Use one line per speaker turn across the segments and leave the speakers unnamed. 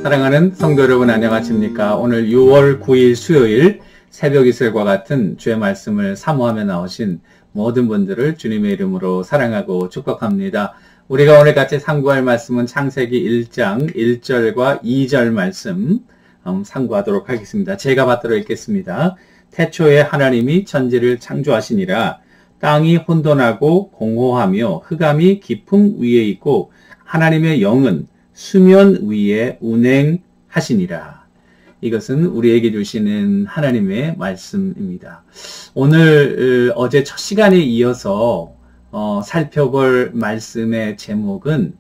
사랑하는 성도 여러분 안녕하십니까? 오늘 6월 9일 수요일 새벽 이슬과 같은 주의 말씀을 사모하며 나오신 모든 분들을 주님의 이름으로 사랑하고 축복합니다. 우리가 오늘 같이 상고할 말씀은 창세기 1장 1절과 2절 말씀 상고하도록 하겠습니다. 제가 받도록 읽겠습니다. 태초에 하나님이 천지를 창조하시니라. 땅이 혼돈하고 공허하며 흑암이 깊음 위에 있고 하나님의 영은 수면 위에 운행하시니라. 이것은 우리에게 주시는 하나님의 말씀입니다. 오늘 어제 첫 시간에 이어서 살펴볼 말씀의 제목은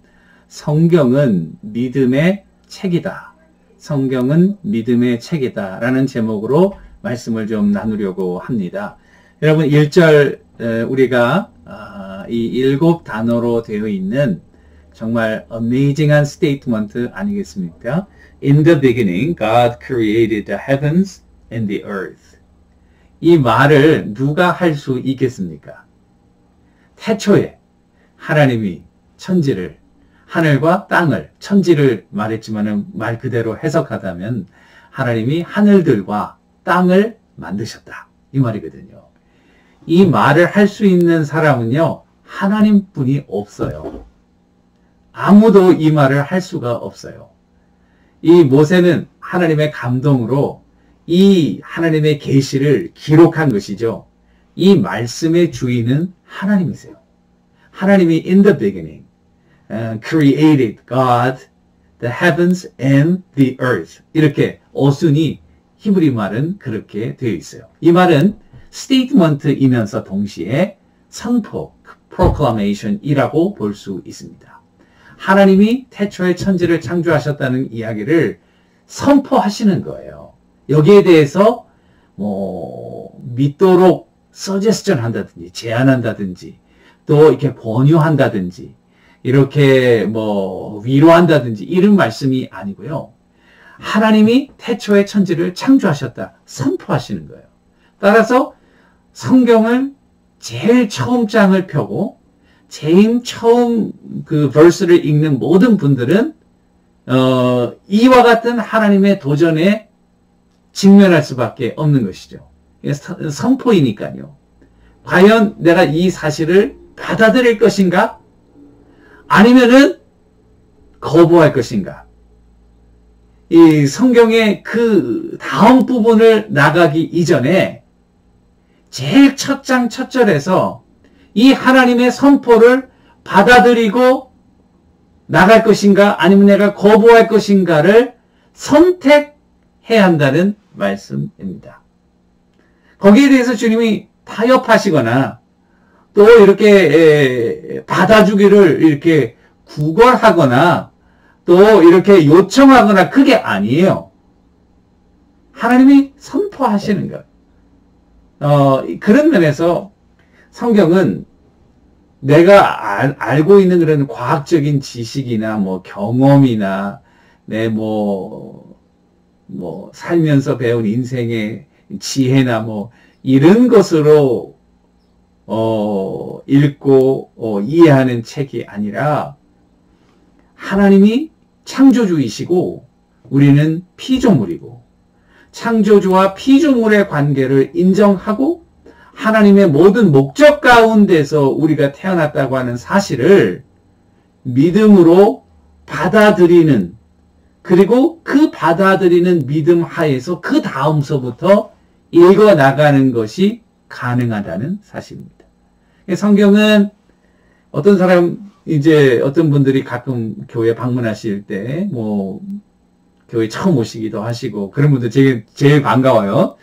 성경은 믿음의 책이다. 성경은 믿음의 책이다 라는 제목으로 말씀을 좀 나누려고 합니다. 여러분 1절 우리가 이 7단어로 되어 있는 정말 amazing한 스테이트먼트 아니겠습니까? In the beginning, God created the heavens and the earth. 이 말을 누가 할 수 있겠습니까? 태초에 하나님이 천지를, 하늘과 땅을, 천지를 말했지만은 말 그대로 해석하다면 하나님이 하늘들과 땅을 만드셨다. 이 말이거든요. 이 말을 할 수 있는 사람은요, 하나님뿐이 없어요. 아무도 이 말을 할 수가 없어요. 이 모세는 하나님의 감동으로 이 하나님의 계시를 기록한 것이죠. 이 말씀의 주인은 하나님이세요. 하나님이 in the beginning created God the heavens and the earth. 이렇게 어순이 히브리 말은 그렇게 되어 있어요. 이 말은 statement이면서 동시에 선포, proclamation이라고 볼 수 있습니다. 하나님이 태초에 천지를 창조하셨다는 이야기를 선포하시는 거예요. 여기에 대해서 믿도록 서제스션 한다든지 제안한다든지 또 이렇게 권유한다든지 이렇게 위로한다든지 이런 말씀이 아니고요. 하나님이 태초에 천지를 창조하셨다 선포하시는 거예요. 따라서 성경을 제일 처음 장을 펴고 제일 처음 그 verse를 읽는 모든 분들은 이와 같은 하나님의 도전에 직면할 수밖에 없는 것이죠. 선포이니까요. 과연 내가 이 사실을 받아들일 것인가? 아니면은 거부할 것인가? 이 성경의 그 다음 부분을 나가기 이전에 제일 첫 장 첫 절에서 이 하나님의 선포를 받아들이고 나갈 것인가 아니면 내가 거부할 것인가를 선택해야 한다는 말씀입니다. 거기에 대해서 주님이 타협하시거나 또 이렇게 받아주기를 이렇게 구걸하거나 또 이렇게 요청하거나 그게 아니에요. 하나님이 선포하시는 것. 그런 면에서 성경은 내가 알고 있는 그런 과학적인 지식이나 경험이나 내 살면서 배운 인생의 지혜나 이런 것으로 읽고 이해하는 책이 아니라 하나님이 창조주이시고 우리는 피조물이고 창조주와 피조물의 관계를 인정하고 하나님의 모든 목적 가운데서 우리가 태어났다고 하는 사실을 믿음으로 받아들이는 그리고 그 받아들이는 믿음 하에서 그 다음서부터 읽어나가는 것이 가능하다는 사실입니다. 성경은 어떤 어떤 분들이 가끔 교회 방문하실 때 교회 처음 오시기도 하시고 그런 분들 제일 반가워요.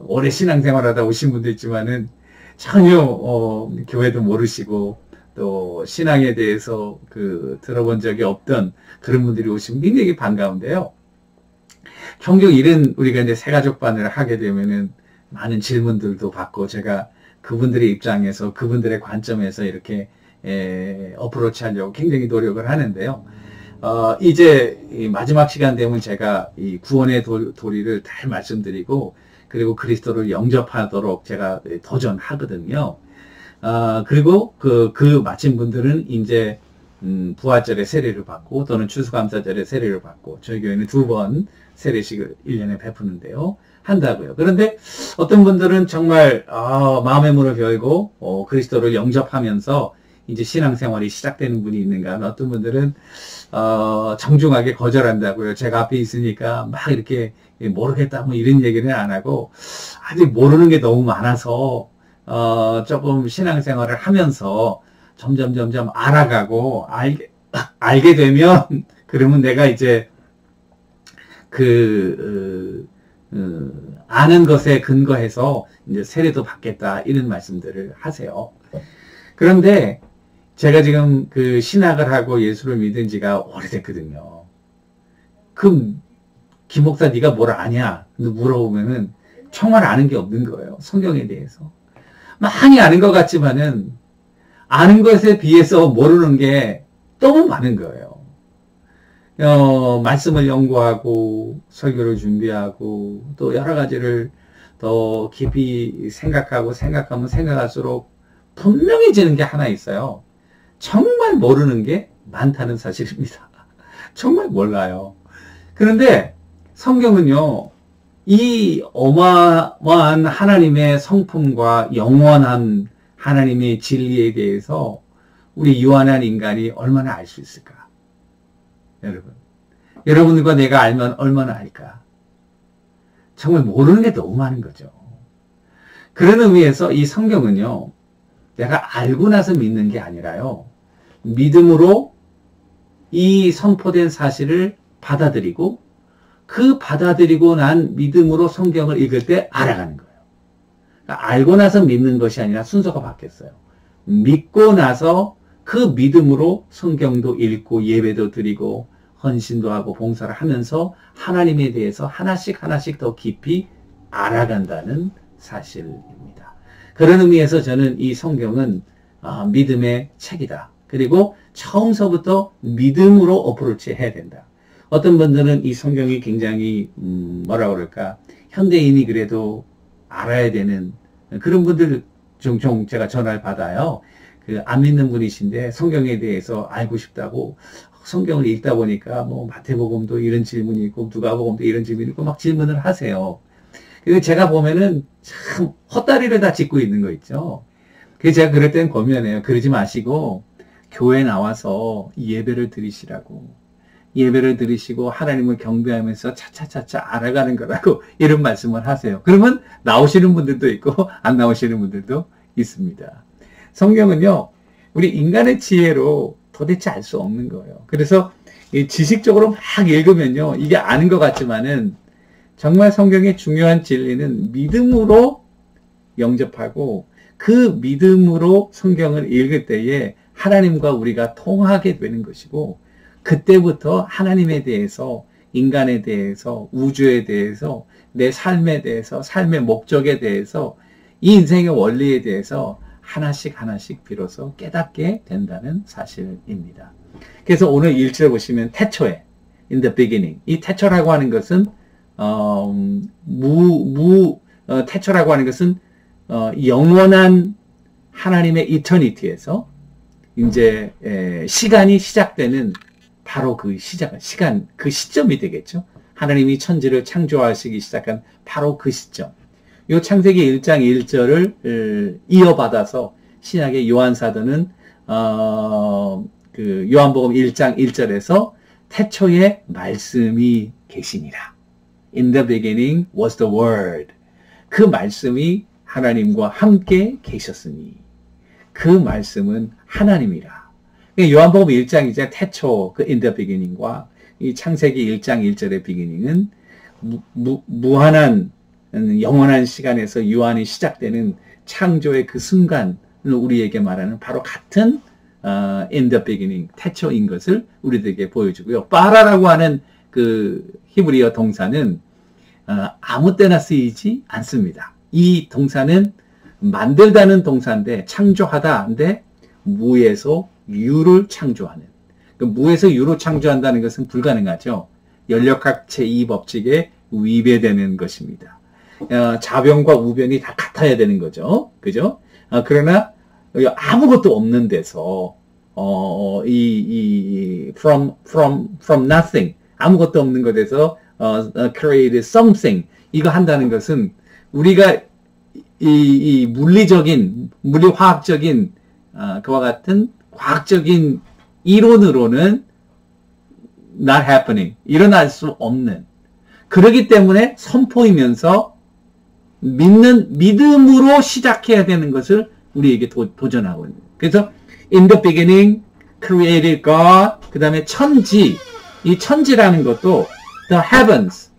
오래 신앙생활하다 오신 분도 있지만은 전혀 교회도 모르시고 또 신앙에 대해서 들어본 적이 없던 그런 분들이 오시면 굉장히 반가운데요. 종종 이런 우리가 이제 새가족반을 하게 되면은 많은 질문들도 받고 제가 그분들의 입장에서 그분들의 관점에서 이렇게 어프로치 하려고 굉장히 노력을 하는데요. 이제 이 마지막 시간 되면 제가 이 구원의 도리를 잘 말씀드리고 그리고 그리스도를 영접하도록 제가 도전하거든요. 그리고 그 마친 분들은 이제 부활절에 세례를 받고 또는 추수감사절에 세례를 받고 저희 교회는 2번 세례식을 1년에 베푸는데요. 한다고요. 그런데 어떤 분들은 정말 마음의 문을 열고 그리스도를 영접하면서 이제 신앙생활이 시작되는 분이 있는가 하면 어떤 분들은 정중하게 거절한다고요. 제가 앞에 있으니까 막 이렇게 모르겠다 뭐 이런 얘기는 안 하고 아직 모르는 게 너무 많아서 조금 신앙생활을 하면서 점점 알아가고 알게 되면 그러면 내가 이제 아는 것에 근거해서 이제 세례도 받겠다 이런 말씀들을 하세요. 그런데 제가 지금 신학을 하고 예수를 믿은 지가 오래됐거든요. 그럼 김 목사 네가 뭘 아냐? 물어보면은 정말 아는 게 없는 거예요. 성경에 대해서. 많이 아는 것 같지만은 아는 것에 비해서 모르는 게 너무 많은 거예요. 말씀을 연구하고 설교를 준비하고 또 여러 가지를 더 깊이 생각하면 생각할수록 분명해지는 게 하나 있어요. 정말 모르는 게 많다는 사실입니다. 정말 몰라요. 그런데 성경은요, 이 어마어마한 하나님의 성품과 영원한 하나님의 진리에 대해서 우리 유한한 인간이 얼마나 알 수 있을까? 여러분들과 내가 알면 얼마나 알까? 정말 모르는 게 너무 많은 거죠. 그런 의미에서 이 성경은요, 내가 알고 나서 믿는 게 아니라요, 믿음으로 이 선포된 사실을 받아들이고 그 받아들이고 난 믿음으로 성경을 읽을 때 알아가는 거예요. 그러니까 알고 나서 믿는 것이 아니라 순서가 바뀌었어요. 믿고 나서 그 믿음으로 성경도 읽고 예배도 드리고 헌신도 하고 봉사를 하면서 하나님에 대해서 하나씩 더 깊이 알아간다는 사실입니다. 그런 의미에서 저는 이 성경은 믿음의 책이다. 그리고 처음서부터 믿음으로 어프로치 해야 된다. 어떤 분들은 이 성경이 굉장히 뭐라 그럴까, 현대인이 그래도 알아야 되는 그런 분들 종종 제가 전화를 받아요. 안 믿는 분이신데 성경에 대해서 알고 싶다고 성경을 읽다 보니까 뭐 마태복음도 이런 질문이 있고 누가복음도 이런 질문이 있고 막 질문을 하세요. 그래서 제가 보면은 참 헛다리를 다 짚고 있는 거 있죠. 그래서 제가 그럴 땐 권면해요. 그러지 마시고 교회 나와서 예배를 드리시라고. 예배를 드리시고 하나님을 경배하면서 차차차차 알아가는 거라고 이런 말씀을 하세요. 그러면 나오시는 분들도 있고 안 나오시는 분들도 있습니다. 성경은요, 우리 인간의 지혜로 도대체 알 수 없는 거예요. 그래서 지식적으로 막 읽으면요, 이게 아는 것 같지만은 정말 성경의 중요한 진리는 믿음으로 영접하고 그 믿음으로 성경을 읽을 때에 하나님과 우리가 통하게 되는 것이고, 그때부터 하나님에 대해서, 인간에 대해서, 우주에 대해서, 내 삶에 대해서, 삶의 목적에 대해서, 이 인생의 원리에 대해서 하나씩 비로소 깨닫게 된다는 사실입니다. 그래서 오늘 1절 보시면 태초에, in the beginning. 이 태초라고 하는 것은 태초라고 하는 것은 영원한 하나님의 이터니티에서 이제 시간이 시작되는 바로 그 시간, 그 시점이 되겠죠. 하나님이 천지를 창조하시기 시작한 바로 그 시점. 요 창세기 1장 1절을 이어받아서 신약의 요한사도는 요한복음 1장 1절에서 태초에 말씀이 계시니라. In the beginning was the word. 그 말씀이 하나님과 함께 계셨으니 그 말씀은 하나님이라. 요한복음 1장 2절 태초 그 in the beginning과 이 창세기 1장 1절의 beginning은 무한한 영원한 시간에서 유한이 시작되는 창조의 그 순간을 우리에게 말하는 바로 같은 in the beginning, 태초인 것을 우리들에게 보여주고요. 빠라라고 하는 그 히브리어 동사는 아무 때나 쓰이지 않습니다. 이 동사는 만들다는 동사인데 창조하다인데 무에서 유를 창조하는. 무에서 유로 창조한다는 것은 불가능하죠. 연력학 제2법칙에 위배되는 것입니다. 자변과 우변이 다 같아야 되는 거죠. 그죠? 그러나 아무것도 없는 데서 from nothing. 아무것도 없는 것에서, create something. 이거 한다는 것은 우리가 이 물리화학적인, 그와 같은 과학적인 이론으로는 not happening. 일어날 수 없는. 그렇기 때문에 선포이면서 믿음으로 시작해야 되는 것을 우리에게 도전하고 있는. 그래서 in the beginning created God. 그 다음에 천지. 이 천지라는 것도 the heavens.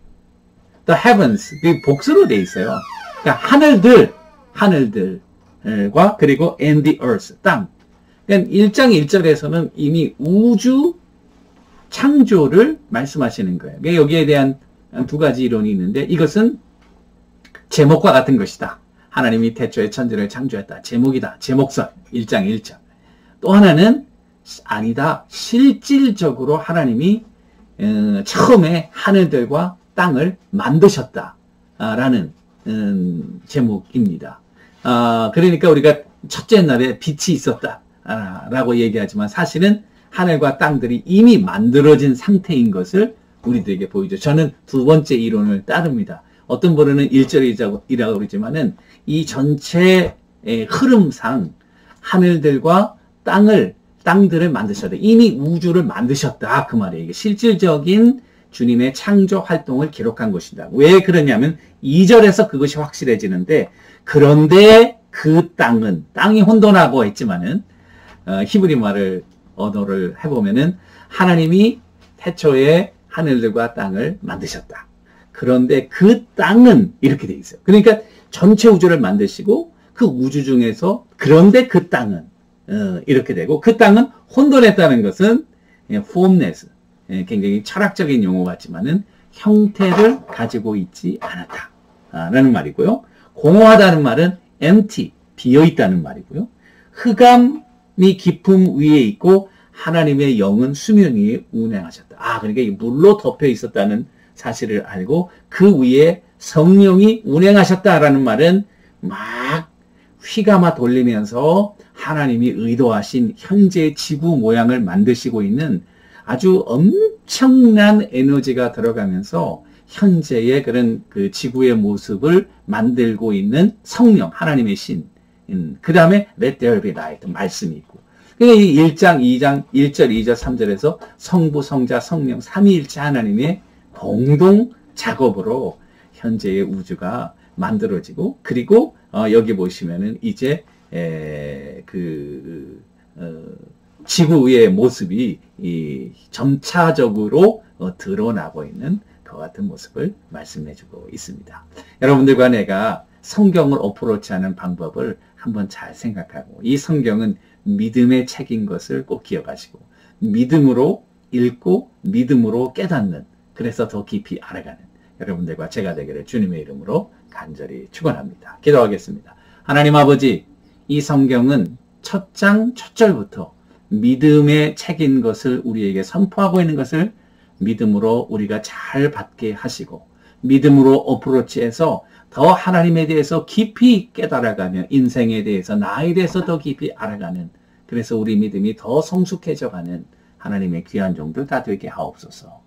이 복수로 돼 있어요. 그러니까 하늘들과 그리고 and the earth. 땅. 그러니까 1장 1절에서는 이미 우주 창조를 말씀하시는 거예요. 그러니까 여기에 대한 두 가지 이론이 있는데 이것은 제목과 같은 것이다. 하나님이 태초에 천지를 창조했다. 제목이다. 제목설 1장 1절. 또 하나는 아니다. 실질적으로 하나님이 처음에 하늘들과 땅을 만드셨다라는 제목입니다. 그러니까 우리가 첫째 날에 빛이 있었다라고 얘기하지만 사실은 하늘과 땅들이 이미 만들어진 상태인 것을 우리들에게 보이죠. 저는 두 번째 이론을 따릅니다. 어떤 분은 1절이라고 그러지만은 이 전체의 흐름상 하늘들과 땅들을 만드셨다. 이미 우주를 만드셨다. 그 말이에요. 이게 실질적인 주님의 창조 활동을 기록한 것이다. 왜 그러냐면 2절에서 그것이 확실해지는데 그런데 그 땅이 혼돈하고 했지만은 히브리 언어를 해보면은 하나님이 태초에 하늘들과 땅을 만드셨다. 그런데 그 땅은 이렇게 돼 있어요. 그러니까 전체 우주를 만드시고 그 우주 중에서 그런데 그 땅은 이렇게 되고 그 땅은 혼돈했다는 것은 formless, 굉장히 철학적인 용어 같지만은 형태를 가지고 있지 않았다라는 말이고요. 공허하다는 말은 empty, 비어있다는 말이고요. 흑암이 깊음 위에 있고 하나님의 영은 수면 위에 운행하셨다. 그러니까 이 물로 덮여 있었다는 사실을 알고 그 위에 성령이 운행하셨다라는 말은 막 휘감아 돌리면서 하나님이 의도하신 현재의 지구 모양을 만드시고 있는 아주 엄청난 에너지가 들어가면서 현재의 그런 그 지구의 모습을 만들고 있는 성령, 하나님의 신. 그 다음에 let there be light, 말씀이 있고. 그러니까 이 1장, 2장, 1절, 2절, 3절에서 성부, 성자, 성령, 삼위일체 하나님의 공동 작업으로 현재의 우주가 만들어지고, 그리고 여기 보시면은 이제 지구 위의 모습이 점차적으로 드러나고 있는 그 같은 모습을 말씀해주고 있습니다. 여러분들과 내가 성경을 어프로치하는 방법을 한번 잘 생각하고 이 성경은 믿음의 책인 것을 꼭 기억하시고 믿음으로 읽고 믿음으로 깨닫는, 그래서 더 깊이 알아가는 여러분들과 제가 되기를 주님의 이름으로 간절히 축원합니다. 기도하겠습니다. 하나님 아버지, 이 성경은 첫 장 첫 절부터 믿음의 책인 것을 우리에게 선포하고 있는 것을 믿음으로 우리가 잘 받게 하시고 믿음으로 어프로치해서 더 하나님에 대해서 깊이 깨달아가며 인생에 대해서 나에 대해서 더 깊이 알아가는, 그래서 우리 믿음이 더 성숙해져가는 하나님의 귀한 종들 다 되게 하옵소서.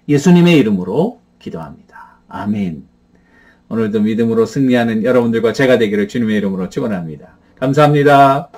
예수님의 이름으로 기도합니다. 아멘. 오늘도 믿음으로 승리하는 여러분들과 제가 되기를 주님의 이름으로 축원합니다. 감사합니다.